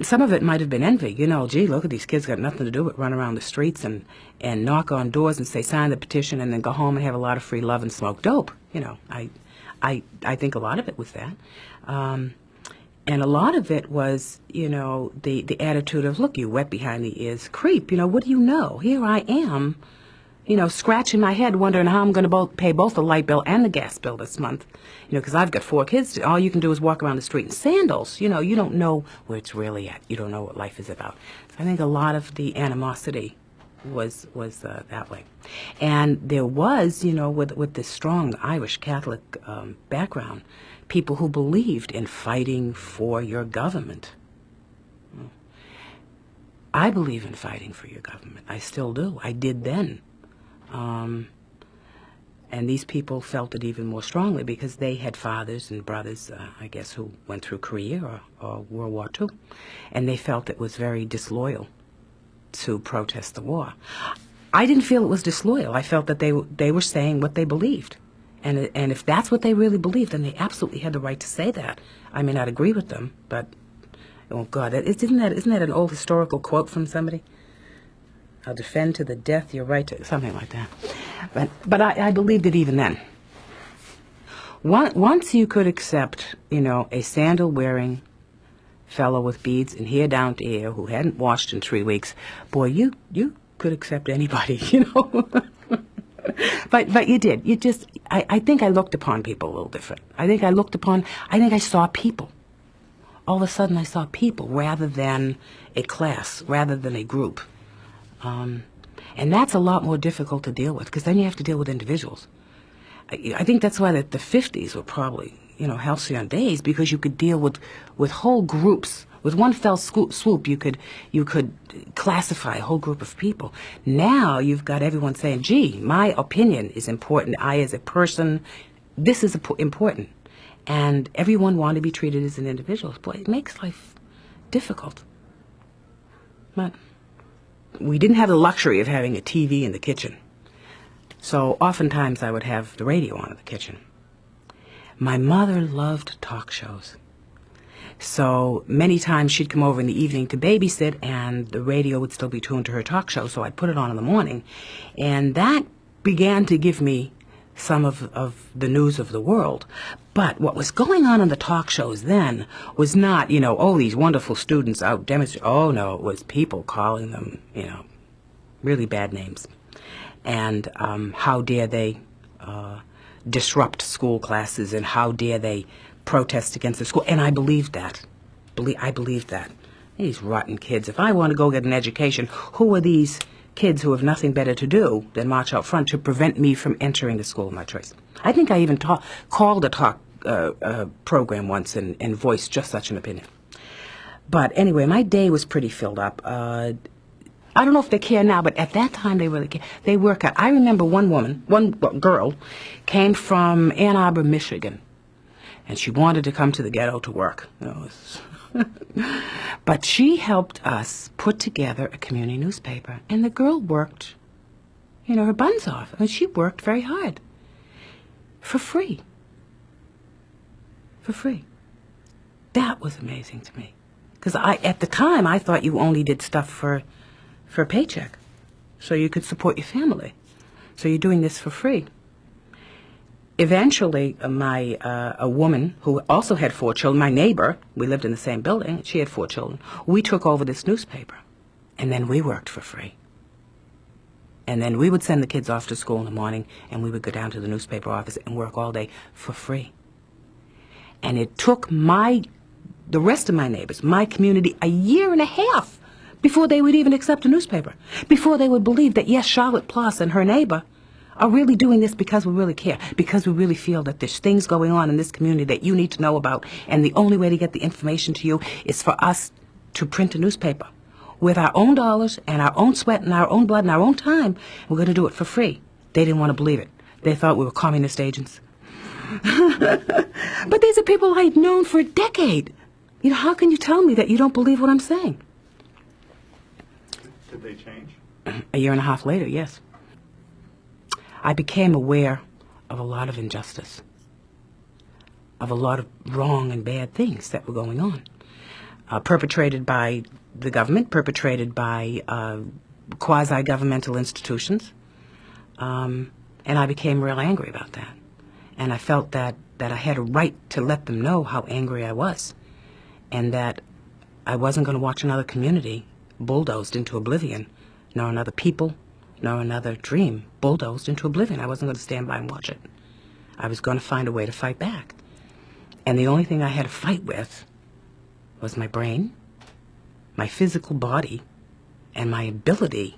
some of it might have been envy. You know, gee, look at these kids, got nothing to do but run around the streets and knock on doors and say, sign the petition, and then go home and have a lot of free love and smoke dope. You know, I think a lot of it was that. And a lot of it was, you know, the attitude of, look, you wet behind the ears creep. You know, what do you know? Here I am, you know, scratching my head, wondering how I'm going to pay both the light bill and the gas bill this month. You know, because I've got 4 kids. All you can do is walk around the street in sandals. You know, you don't know where it's really at. You don't know what life is about. So I think a lot of the animosity was that way. And there was, you know, with this strong Irish Catholic background, people who believed in fighting for your government. I believe in fighting for your government. I still do. I did then. And these people felt it even more strongly because they had fathers and brothers, I guess, who went through Korea or World War II. And they felt it was very disloyal to protest the war. I didn't feel it was disloyal. I felt that they were saying what they believed. And if that's what they really believed, then they absolutely had the right to say that. I may not agree with them, but, oh God, isn't that an old historical quote from somebody? I'll defend to the death your right to, something like that. But I believed it even then. Once you could accept, you know, a sandal-wearing fellow with beads and hair down to ear who hadn't washed in 3 weeks, boy, you could accept anybody, you know. But you did. You just, I think I looked upon people a little different. I think I saw people. All of a sudden I saw people rather than a class, rather than a group. And that's a lot more difficult to deal with, because then you have to deal with individuals. I think that's why the 50s were probably, you know, halcyon days, because you could deal with whole groups. With one fell swoop, you could classify a whole group of people. Now you've got everyone saying, gee, my opinion is important. I, as a person, this is important. And everyone wanted to be treated as an individual. Boy, it makes life difficult. But we didn't have the luxury of having a TV in the kitchen. So oftentimes I would have the radio on in the kitchen. My mother loved talk shows. So many times she'd come over in the evening to babysit, and the radio would still be tuned to her talk show, so I'd put it on in the morning. And that began to give me some of the news of the world. But what was going on in the talk shows then was not, you know, oh, these wonderful students out demonstrating. Oh, no, it was people calling them, you know, really bad names. And how dare they disrupt school classes, and how dare they protest against the school. And I believed that. I believed that. These rotten kids. If I want to go get an education, who are these kids who have nothing better to do than march out front to prevent me from entering the school of my choice? I think I even called a talk program once and voiced just such an opinion. But anyway, my day was pretty filled up. I don't know if they care now, but at that time they really cared. They work out. I remember one girl came from Ann Arbor, Michigan, and she wanted to come to the ghetto to work. You know, but she helped us put together a community newspaper, and the girl worked, you know, her buns off. I mean, she worked very hard. For free. For free. That was amazing to me. Because at the time, I thought you only did stuff for a paycheck, so you could support your family. So you're doing this for free. Eventually, a woman who also had 4 children, my neighbor, we lived in the same building, she had 4 children, we took over this newspaper, and then we worked for free. And then we would send the kids off to school in the morning, and we would go down to the newspaper office and work all day for free. And it took the rest of my neighbors, my community, a year and a half before they would even accept a newspaper, before they would believe that, yes, Charlotte Ploss and her neighbor are really doing this because we really care, because we really feel that there's things going on in this community that you need to know about, and the only way to get the information to you is for us to print a newspaper with our own dollars and our own sweat and our own blood and our own time. We're going to do it for free. They didn't want to believe it. They thought we were communist agents. But these are people I'd known for a decade. You know, how can you tell me that you don't believe what I'm saying? Did they change? A year and a half later, yes. I became aware of a lot of injustice, of a lot of wrong and bad things that were going on. perpetrated by the government, perpetrated by quasi-governmental institutions. And I became real angry about that. And I felt that I had a right to let them know how angry I was, and that I wasn't going to watch another community bulldozed into oblivion, nor another people, nor another dream bulldozed into oblivion. I wasn't going to stand by and watch it. I was going to find a way to fight back. And the only thing I had to fight with was my brain, my physical body, and my ability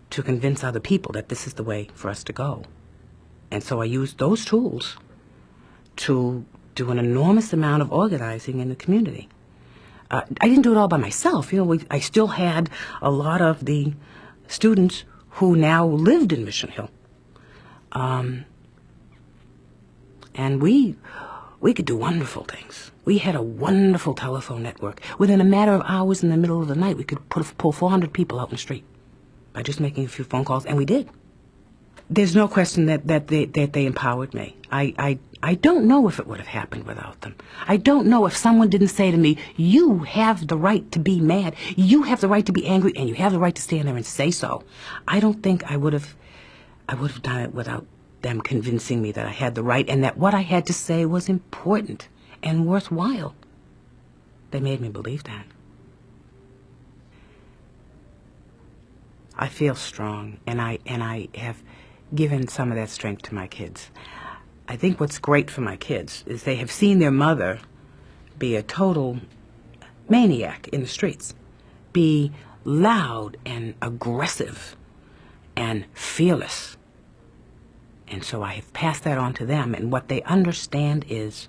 to convince other people that this is the way for us to go. And so I used those tools to do an enormous amount of organizing in the community. I didn't do it all by myself. I still had a lot of the students who now lived in Mission Hill. And we could do wonderful things. We had a wonderful telephone network. Within a matter of hours in the middle of the night, we could pull 400 people out in the street by just making a few phone calls, and we did. There's no question that they empowered me. I don't know if it would have happened without them. I don't know if someone didn't say to me, you have the right to be mad, you have the right to be angry, and you have the right to stand there and say so. I don't think I would have done it without them convincing me that I had the right and that what I had to say was important and worthwhile. They made me believe that. I feel strong, and I have given some of that strength to my kids. I think what's great for my kids is they have seen their mother be a total maniac in the streets, be loud and aggressive and fearless. And so I have passed that on to them, and what they understand is,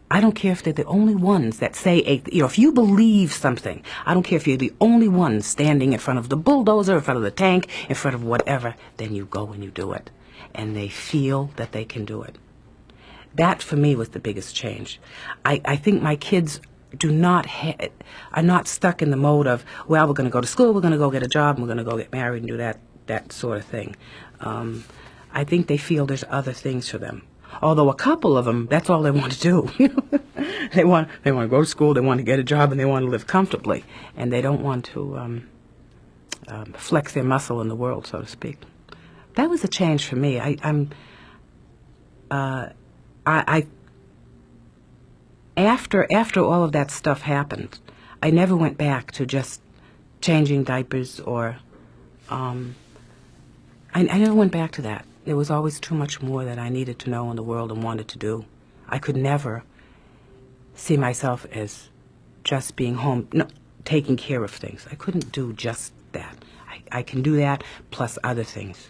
I don't care if they're the only ones that say, if you believe something, I don't care if you're the only one standing in front of the bulldozer, in front of the tank, in front of whatever, then you go and you do it. And they feel that they can do it. That, for me, was the biggest change. I think my kids are not stuck in the mode of, well, we're going to go to school, we're going to go get a job, and we're going to go get married and do that sort of thing. I think they feel there's other things for them. Although a couple of them, that's all they want to do. They want to go to school, they want to get a job, and they want to live comfortably. And they don't want to flex their muscle in the world, so to speak. That was a change for me. After all of that stuff happened, I never went back to just changing diapers or I never went back to that. There was always too much more that I needed to know in the world and wanted to do. I could never see myself as just being home, taking care of things. I couldn't do just that. I can do that plus other things.